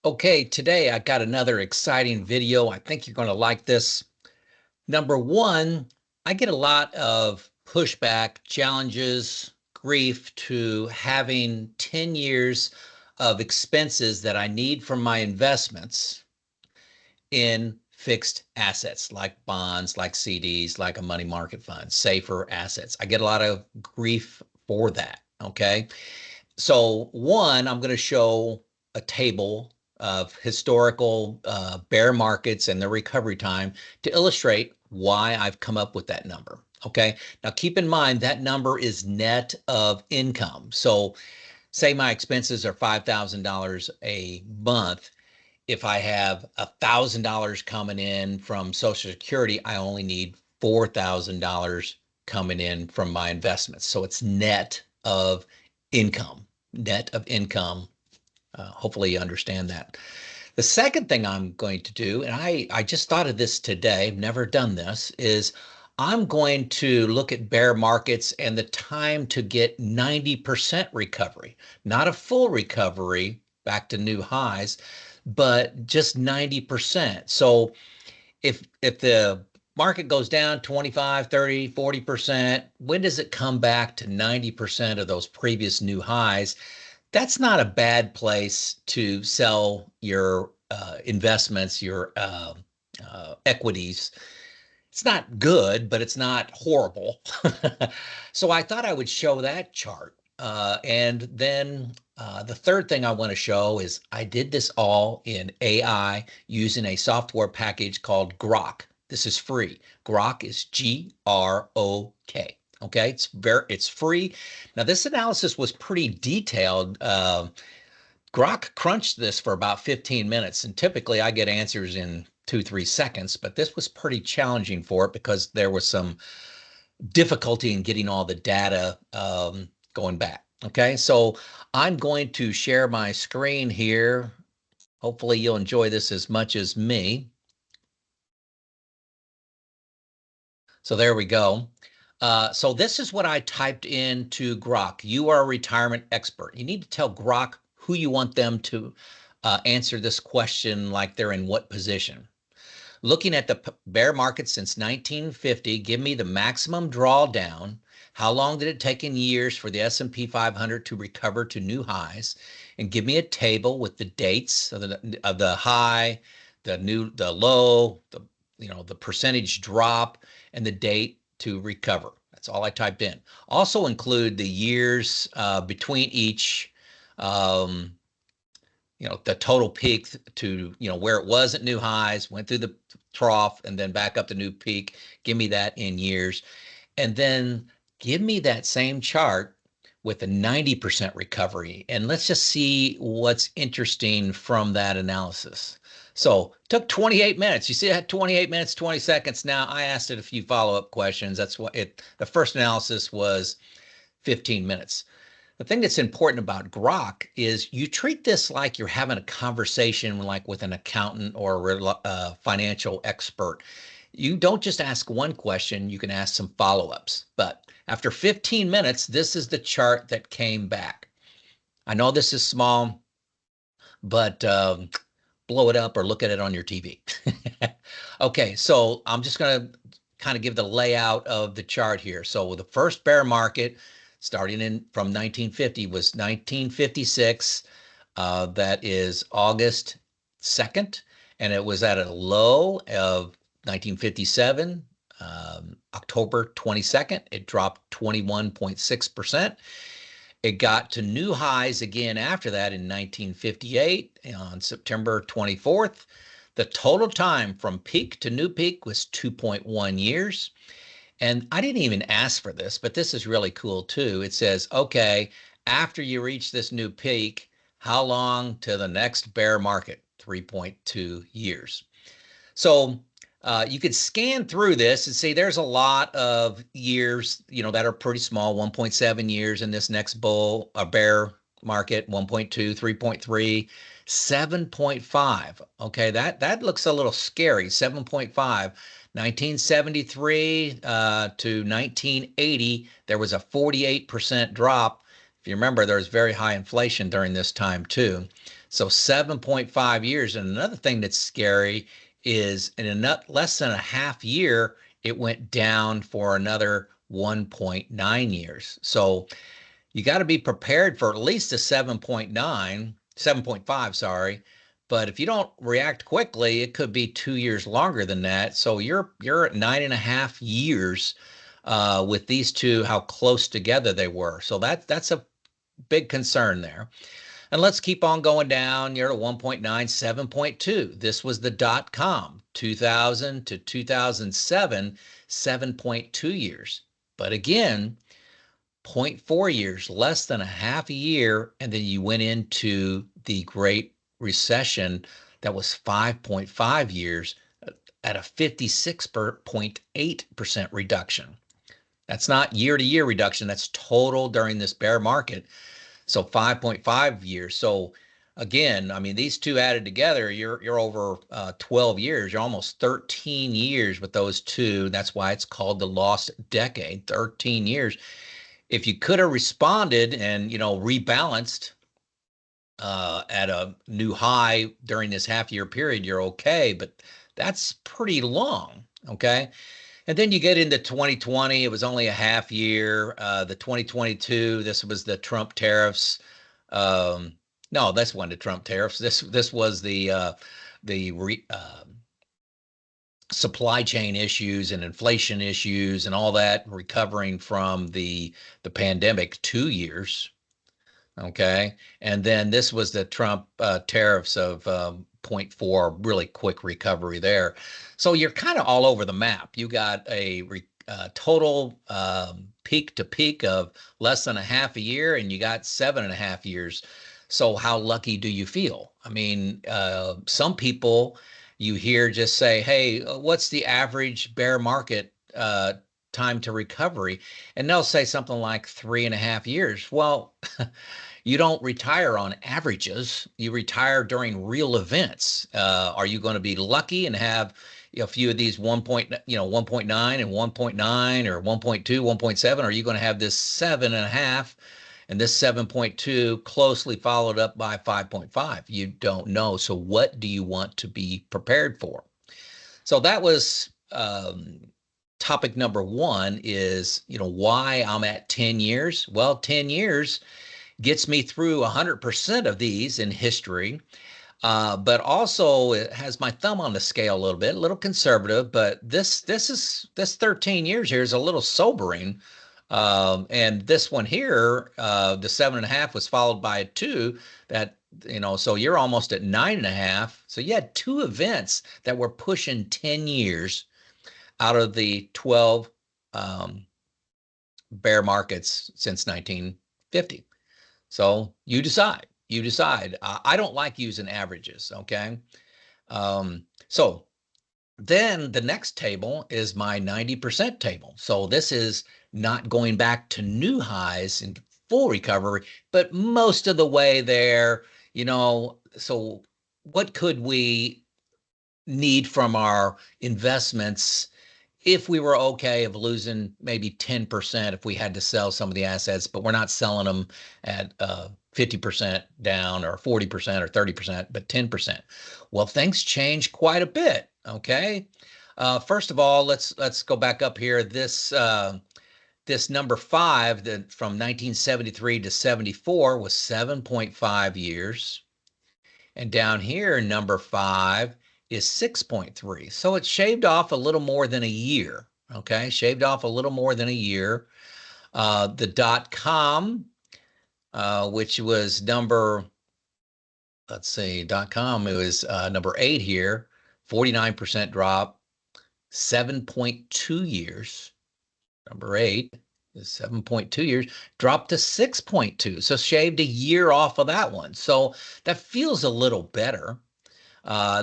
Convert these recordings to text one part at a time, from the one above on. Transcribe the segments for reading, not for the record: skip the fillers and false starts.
Okay, today I got another exciting video. I think you're going to like this. Number one, I get a lot of pushback, challenges, grief to having 10 years of expenses that I need from my investments in fixed assets like bonds, like CDs, like a money market fund, safer assets. I get a lot of grief for that. Okay. So one, I'm going to show a table of historical bear markets and their recovery time to illustrate why I've come up with that number. Okay. Now keep in mind that number is net of income. So say my expenses are $5,000 a month. If I have $1,000 coming in from Social Security, I only need $4,000 coming in from my investments. So it's net of income, net of income. Hopefully you understand that. The second thing I'm going to do, and I just thought of this today, I've never done this, is I'm going to look at bear markets and the time to get 90% recovery, not a full recovery back to new highs, but just 90%. So if the market goes down 25, 30, 40%, when does it come back to 90% of those previous new highs? That's not a bad place to sell your investments, your equities. It's not good, but it's not horrible. So I thought I would show that chart. And then the third thing I want to show is I did this all in AI using a software package called GROK. This is free. GROK is GROK. Okay, it's free. Now this analysis was pretty detailed. GROK crunched this for about 15 minutes, and typically I get answers in 2-3 seconds, but this was pretty challenging for it because there was some difficulty in getting all the data going back. Okay, so I'm going to share my screen here. Hopefully you'll enjoy this as much as me. So there we go. So this is what I typed into GROK. You are a retirement expert. You need to tell GROK who you want them to answer this question, like they're in what position. Looking at the bear market since 1950, give me the maximum drawdown. How long did it take in years for the S&P 500 to recover to new highs? And give me a table with the dates of the high, the low, the percentage drop, and the date to recover. That's all I typed in. Also include the years between each. The total peak to, where it was at new highs, went through the trough, and then back up the new peak. Give me that in years. And then give me that same chart with a 90% recovery. And let's just see what's interesting from that analysis. So it took 28 minutes. You see, I had 28 minutes, 20 seconds. Now I asked it a few follow-up questions. That's what the first analysis was 15 minutes. The thing that's important about GROK is you treat this like you're having a conversation like with an accountant or a financial expert. You don't just ask one question, you can ask some follow-ups. But after 15 minutes, this is the chart that came back. I know this is small, but blow it up or look at it on your TV. Okay, so I'm just going to kind of give the layout of the chart here. So the first bear market starting from 1950 was 1956. That is August 2nd, and it was at a low of 1957, October 22nd. It dropped 21.6%. It got to new highs again after that in 1958 on September 24th. The total time from peak to new peak was 2.1 years. And I didn't even ask for this, but this is really cool too. It says, okay, after you reach this new peak, how long to the next bear market? 3.2 years. So you could scan through this and see there's a lot of years, that are pretty small, 1.7 years in this next bear market, 1.2, 3.3, 7.5. Okay, that looks a little scary, 7.5. 1973 to 1980, there was a 48% drop. If you remember, there was very high inflation during this time too. So 7.5 years. And another thing that's scary is in less than a half year, it went down for another 1.9 years. So you got to be prepared for at least a 7.9, 7.5, sorry. But if you don't react quickly, it could be 2 years longer than that. So you're at 9.5 years with these two, how close together they were. So that's a big concern there. And let's keep on going down. You're at 1.9, 7.2. This was the .com, 2000 to 2007, 7.2 years. But again, 0.4 years, less than a half a year, and then you went into the Great Recession that was 5.5 years at a 56.8% reduction. That's not year-to-year reduction, that's total during this bear market. So 5.5 years. So again, I mean, these two added together, you're over 12 years. You're almost 13 years with those two. That's why it's called the lost decade, 13 years. If you could have responded and, rebalanced at a new high during this half-year period, you're okay, but that's pretty long, okay? And then you get into 2020, it was only a half year. The 2022, this was the Trump tariffs. No, this wasn't the Trump tariffs. This was the supply chain issues and inflation issues and all that, recovering from the pandemic, 2 years. Okay. And then this was the Trump tariffs of 0.4, really quick recovery there. So you're kind of all over the map. You got a total peak to peak of less than a half a year, and you got 7.5 years. So how lucky do you feel? I mean, some people you hear just say, hey, what's the average bear market time to recovery? And they'll say something like 3.5 years. Well, you don't retire on averages. You retire during real events. Are you going to be lucky and have a few of these 1.9 and 1.9 or 1.2, 1.7? Or are you going to have this 7.5 and this 7.2 closely followed up by 5.5? You don't know. So what do you want to be prepared for? So that was topic number one is, why I'm at 10 years. Well, 10 years gets me through 100% of these in history, but also it has my thumb on the scale a little conservative. But this 13 years here is a little sobering. And this one here, the 7.5 was followed by a 2 that, so you're almost at 9.5. So you had two events that were pushing 10 years out of the 12 bear markets since 1950. So you decide. I don't like using averages, okay? So then the next table is my 90% table. So this is not going back to new highs in full recovery, but most of the way there, so what could we need from our investments if we were okay of losing maybe 10% if we had to sell some of the assets, but we're not selling them at 50% down or 40% or 30%, but 10%. Well, things change quite a bit, okay? First of all, let's go back up here. This number 5 that from 1973 to 74 was 7.5 years. And down here, number 5 is 6.3. So it shaved off a little more than a year. Okay, shaved off a little more than a year. The .com, which was number, let's see, .com, it was number 8 here, 49% drop, 7.2 years. Number 8 is 7.2 years, dropped to 6.2. So shaved a year off of that one. So that feels a little better.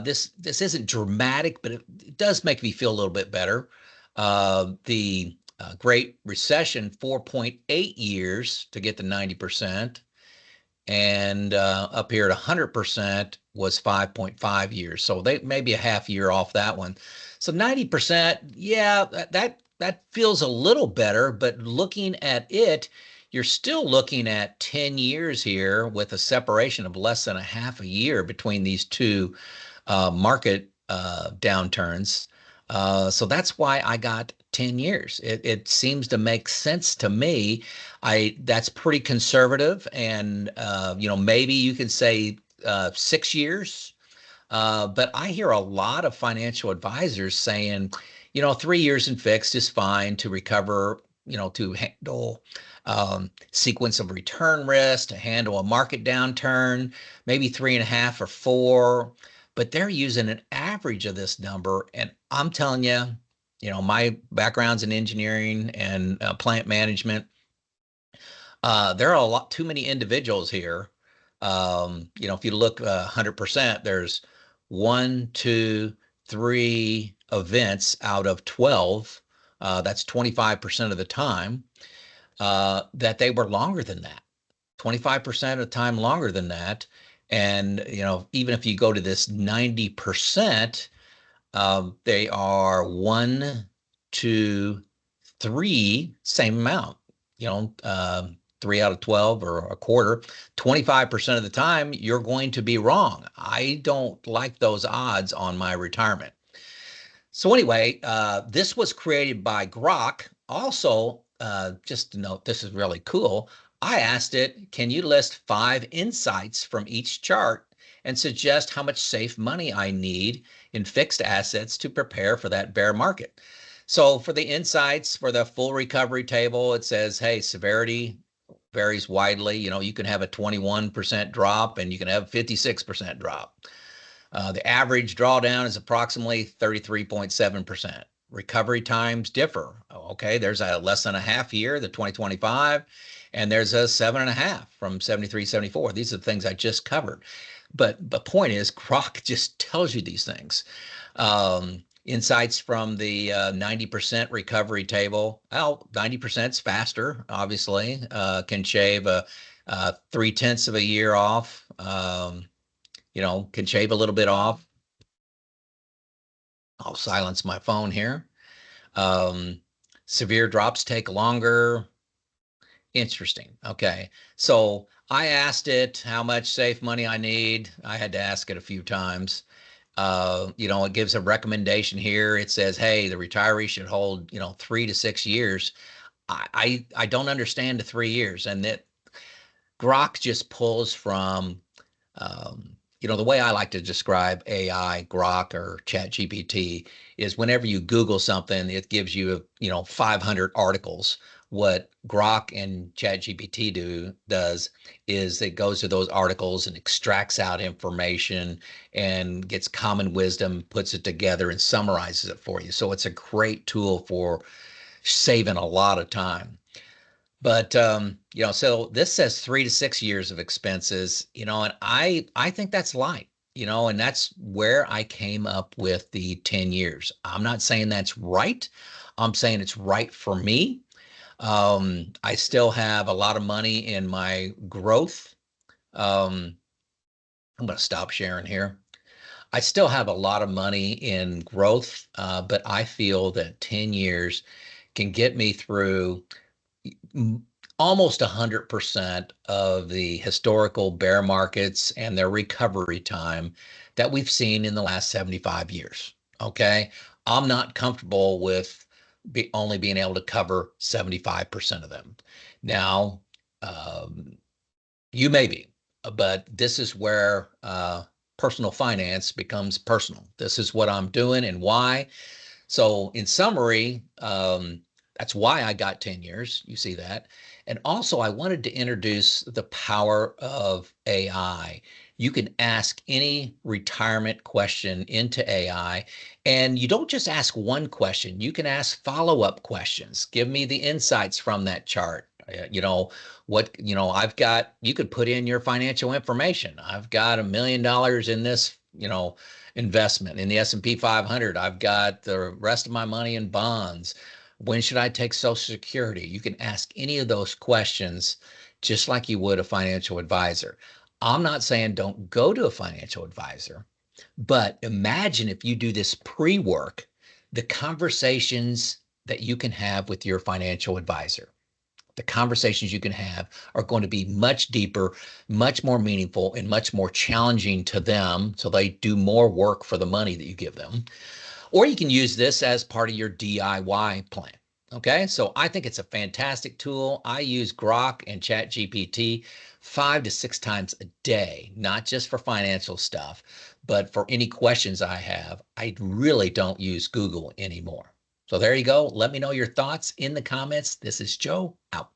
This isn't dramatic, but it does make me feel a little bit better. The Great Recession, 4.8 years to get to 90%. And up here at 100% was 5.5 years. So they maybe a half year off that one. So 90%, yeah, that feels a little better. But looking at it, you're still looking at 10 years here with a separation of less than a half a year between these two market downturns. So that's why I got 10 years. It seems to make sense to me. That's pretty conservative, and maybe you could say 6 years. But I hear a lot of financial advisors saying, 3 years in fixed is fine to recover, to handle sequence of return risk, to handle a market downturn, maybe 3.5 or 4. But they're using an average of this number. And I'm telling you, my background's in engineering and plant management. There are a lot too many individuals here. If you look 100%, there's 1, 2, 3 events out of 12. That's 25% of the time that they were longer than that. 25% of the time longer than that. And, even if you go to this 90%, they are 1, 2, 3, same amount, 3 out of 12 or a quarter. 25% of the time, you're going to be wrong. I don't like those odds on my retirement. So anyway, this was created by GROK. Also, just to note, this is really cool. I asked it, can you list 5 insights from each chart and suggest how much safe money I need in fixed assets to prepare for that bear market? So for the insights, for the full recovery table, it says, hey, severity varies widely. You can have a 21% drop and you can have a 56% drop. The average drawdown is approximately 33.7%. Recovery times differ. Okay, there's a less than a half year, the 2025, and there's a 7.5 from 73, 74. These are the things I just covered. But the point is, GROK just tells you these things. Insights from the 90% recovery table. Well, 90% is faster, obviously. Can shave 3/10 of a year off. Can shave a little bit off. I'll silence my phone here. Severe drops take longer. Interesting. Okay. So I asked it how much safe money I need. I had to ask it a few times. It gives a recommendation here. It says, hey, the retiree should hold, 3 to 6 years. I don't understand the 3 years. And that GROK just pulls from, the way I like to describe AI, GROK or ChatGPT is whenever you Google something, it gives you, 500 articles. What GROK and ChatGPT does is it goes to those articles and extracts out information and gets common wisdom, puts it together and summarizes it for you. So it's a great tool for saving a lot of time. But so this says 3 to 6 years of expenses, and I think that's light, and that's where I came up with the 10 years. I'm not saying that's right. I'm saying it's right for me. I still have a lot of money in my growth. I'm going to stop sharing here. I still have a lot of money in growth, but I feel that 10 years can get me through almost 100% of the historical bear markets and their recovery time that we've seen in the last 75 years. Okay. I'm not comfortable with only being able to cover 75% of them. Now, you may be, but this is where personal finance becomes personal. This is what I'm doing and why. So in summary, that's why I got 10 years. You see that. And also I wanted to introduce the power of AI. You can ask any retirement question into AI, and you don't just ask one question. You can ask follow-up questions. Give me the insights from that chart. I've got, you could put in your financial information. I've got $1 million in this, investment in the S&P 500. I've got the rest of my money in bonds. When should I take Social Security? You can ask any of those questions just like you would a financial advisor. I'm not saying don't go to a financial advisor, but imagine if you do this pre-work, the conversations that you can have with your financial advisor. the conversations you can have are going to be much deeper, much more meaningful, and much more challenging to them, so they do more work for the money that you give them. Or you can use this as part of your DIY plan. Okay, so I think it's a fantastic tool. I use GROK and ChatGPT 5 to 6 times a day, not just for financial stuff, but for any questions I have. I really don't use Google anymore. So there you go. Let me know your thoughts in the comments. This is Joe, out.